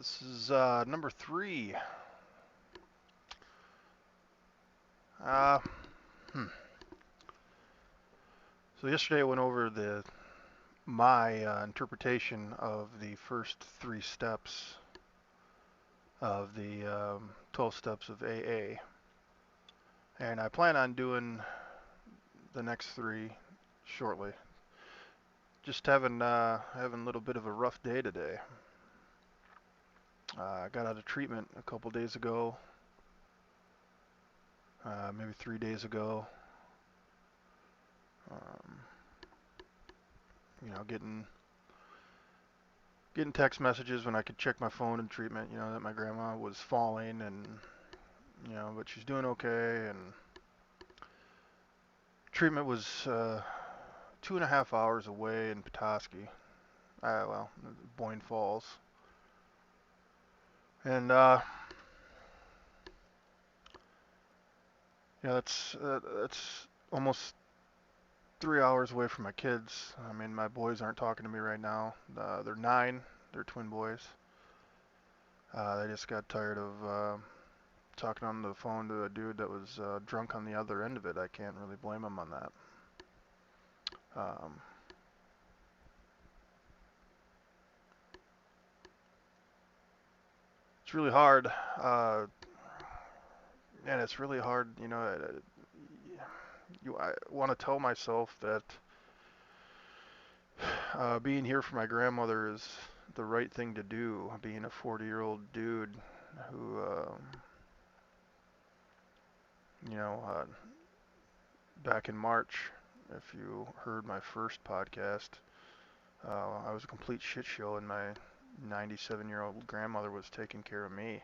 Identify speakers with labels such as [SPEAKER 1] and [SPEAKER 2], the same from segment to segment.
[SPEAKER 1] This is number 3. Uh, hmm. So yesterday I went over my interpretation of the first 3 steps of the 12 steps of AA, and I plan on doing the next 3 shortly. Just having a little bit of a rough day today. I got out of treatment a couple days ago, maybe 3 days ago. Um, getting text messages when I could check my phone in treatment, that my grandma was falling and, but she's doing okay. And treatment was 2.5 hours away in Petoskey, Boyne Falls. And, that's almost 3 hours away from my kids. I mean, my boys aren't talking to me right now. They're 9, they're twin boys. They just got tired of talking on the phone to a dude that was drunk on the other end of it. I can't really blame them on that. It's really hard, and it's really hard. I want to tell myself that being here for my grandmother is the right thing to do. Being a 40-year-old dude who, back in March, if you heard my first podcast, I was a complete shit show, and my 97-year-old grandmother was taking care of me.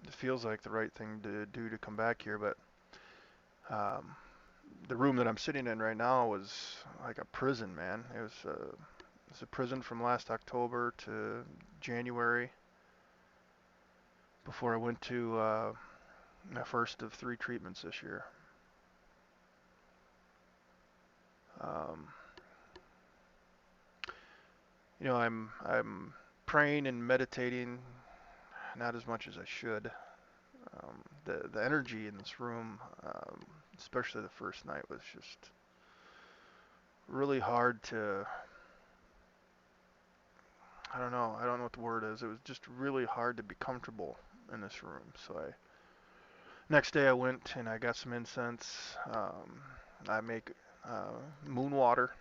[SPEAKER 1] It feels like the right thing to do to come back here, but the room that I'm sitting in right now was like a prison, man. It was a prison from last October to January before I went to my first of 3 treatments this year. Um, I'm praying and meditating, not as much as I should. The energy in this room, especially the first night, was just really hard to. I don't know what the word is. It was just really hard to be comfortable in this room. So next day I went and I got some incense. I make moon water.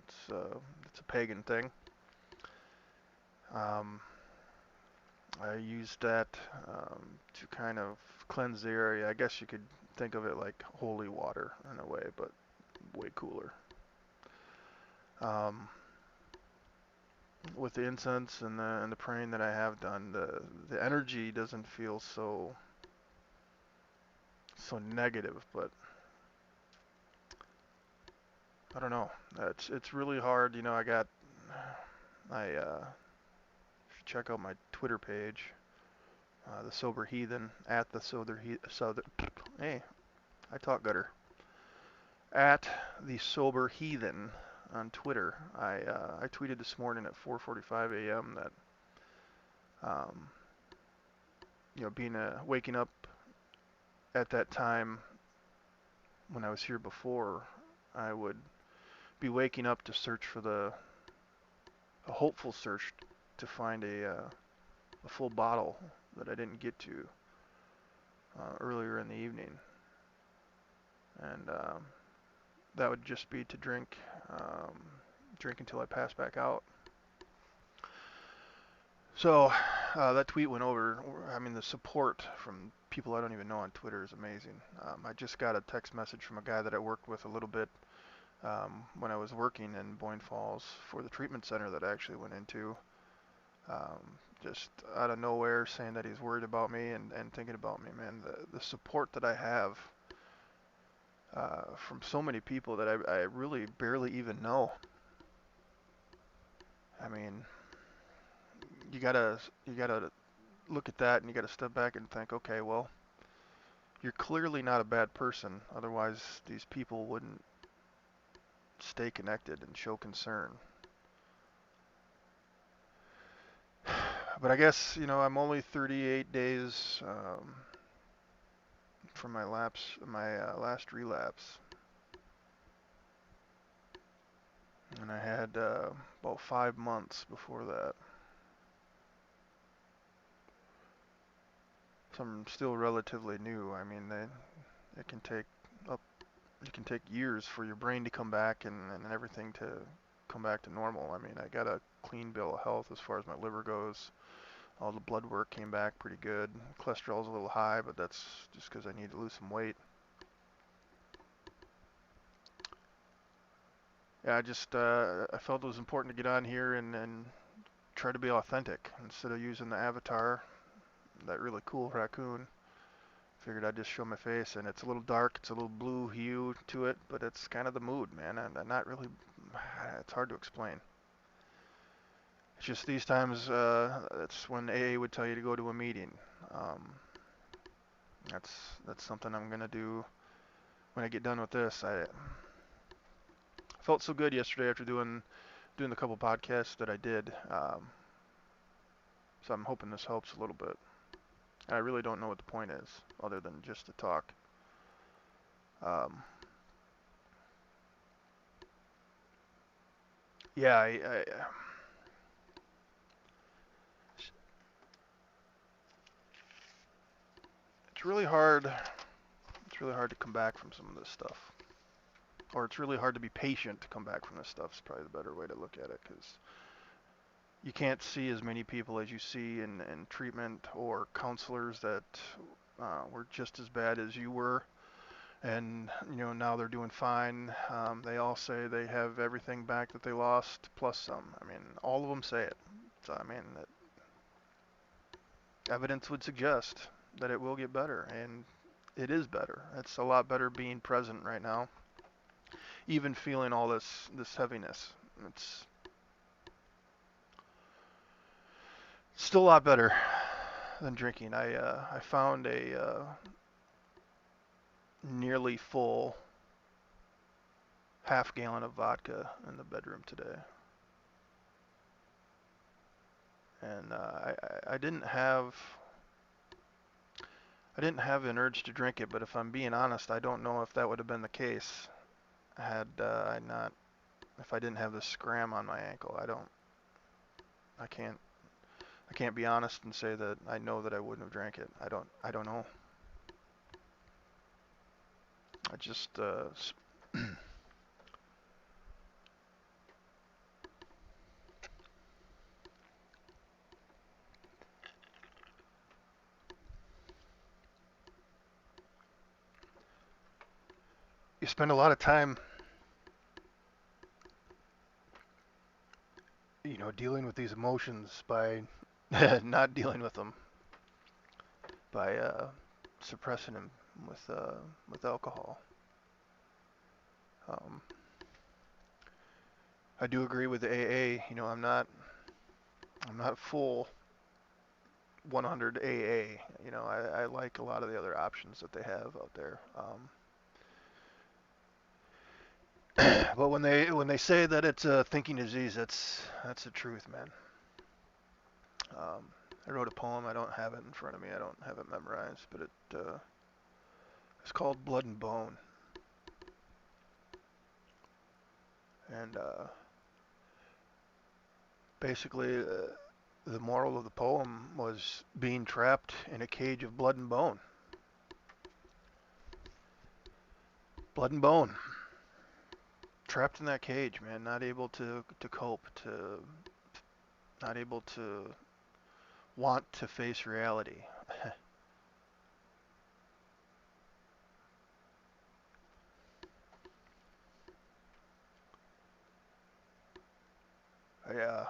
[SPEAKER 1] It's a pagan thing. Um, I used that to kind of cleanse the area. I guess you could think of it like holy water in a way, but way cooler. Um, with the incense and the praying that I have done, the energy doesn't feel so negative, but I don't know. It's really hard. I check out my Twitter page, the Sober Heathen, at the Sober. Hey, I talk gutter. At the Sober Heathen on Twitter. I tweeted this morning at 4:45 a.m. that waking up at that time when I was here before, I would be waking up to search for a hopeful search to find a full bottle that I didn't get to earlier in the evening, and that would just be to drink until I pass back out. So that tweet went over. I mean, the support from people I don't even know on Twitter is amazing. I just got a text message from a guy that I worked with a little bit when I was working in Boyne Falls for the treatment center that I actually went into. Just out of nowhere, saying that he's worried about me and thinking about me, man. The support that I have from so many people that I really barely even know. I mean, you gotta look at that and you gotta step back and think, okay, well, you're clearly not a bad person. Otherwise, these people wouldn't stay connected and show concern. But I guess I'm only 38 days from my last relapse, and I had about 5 months before that. So I'm still relatively new. I mean, it can take up it can take years for your brain to come back and everything to come back to normal. I mean, I got a clean bill of health as far as my liver goes. All the blood work came back pretty good. Cholesterol's a little high, but that's just because I need to lose some weight. Yeah, I felt it was important to get on here and try to be authentic instead of using the avatar, that really cool raccoon. Figured I'd just show my face, and it's a little dark. It's a little blue hue to it, but it's kind of the mood, man. And I'm not really. It's hard to explain. It's just these times. That's when AA would tell you to go to a meeting. Um, that's something I'm gonna do when I get done with this. I felt so good yesterday after doing the couple podcasts that I did. So I'm hoping this helps a little bit. I really don't know what the point is, other than just to talk. Um, yeah, it's really hard. It's really hard to come back from some of this stuff, or it's really hard to be patient to come back from this stuff. Is probably the better way to look at it, because you can't see as many people as you see in treatment or counselors that were just as bad as you were, and now they're doing fine. They all say they have everything back that they lost plus some. I mean, all of them say it. So I mean, evidence would suggest that it will get better, and it is better. It's a lot better being present right now, even feeling all this heaviness. It's still a lot better than drinking. I found a nearly full half gallon of vodka in the bedroom today, and I didn't have an urge to drink it. But if I'm being honest, I don't know if that would have been the case had I not if I didn't have this scram on my ankle. I can't I can't be honest and say that I know that I wouldn't have drank it. I don't know. I just you spend a lot of time, dealing with these emotions by not dealing with them, by suppressing them with alcohol. Um, I do agree with the AA. I'm not full 100 AA. I like a lot of the other options that they have out there. But when they say that it's a thinking disease, that's the truth, man. Um, I wrote a poem. I don't have it in front of me. I don't have it memorized, but it's called Blood and Bone, and basically the moral of the poem was being trapped in a cage of blood and bone. Blood and bone. Trapped in that cage, man. Not able to cope, to not able to want to face reality. Yeah.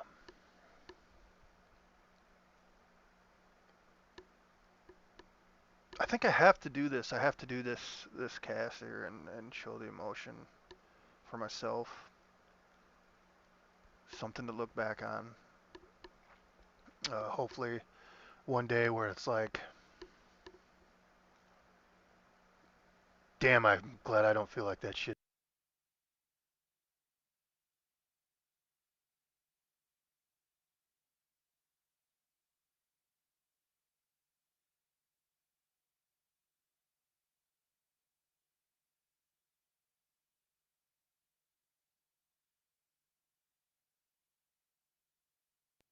[SPEAKER 1] I think I have to do this. I have to do this cast here and show the emotion for myself. Something to look back on. Hopefully one day where it's like, damn, I'm glad I don't feel like that shit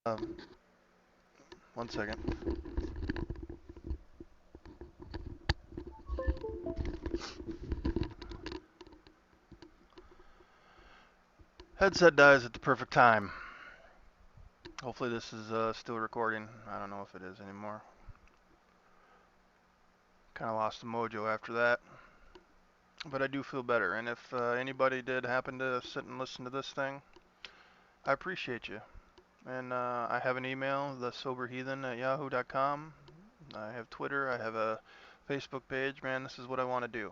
[SPEAKER 1] Um, 1 second. Headset dies at the perfect time. Hopefully this is still recording. I don't know if it is anymore. Kind of lost the mojo after that. But I do feel better. And if anybody did happen to sit and listen to this thing, I appreciate you. And I have an email, thesoberheathen@yahoo.com. I have Twitter. I have a Facebook page. Man, this is what I want to do.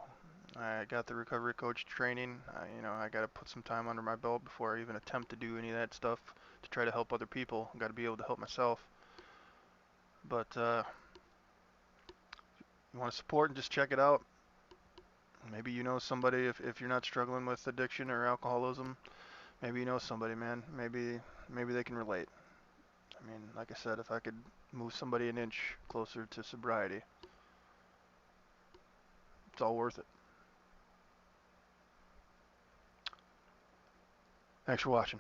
[SPEAKER 1] I got the recovery coach training. I got to put some time under my belt before I even attempt to do any of that stuff to try to help other people. Got to be able to help myself. But you want to support and just check it out. Maybe you know somebody if you're not struggling with addiction or alcoholism. Maybe you know somebody, man. Maybe they can relate. I mean, like I said, if I could move somebody an inch closer to sobriety, it's all worth it. Thanks for watching.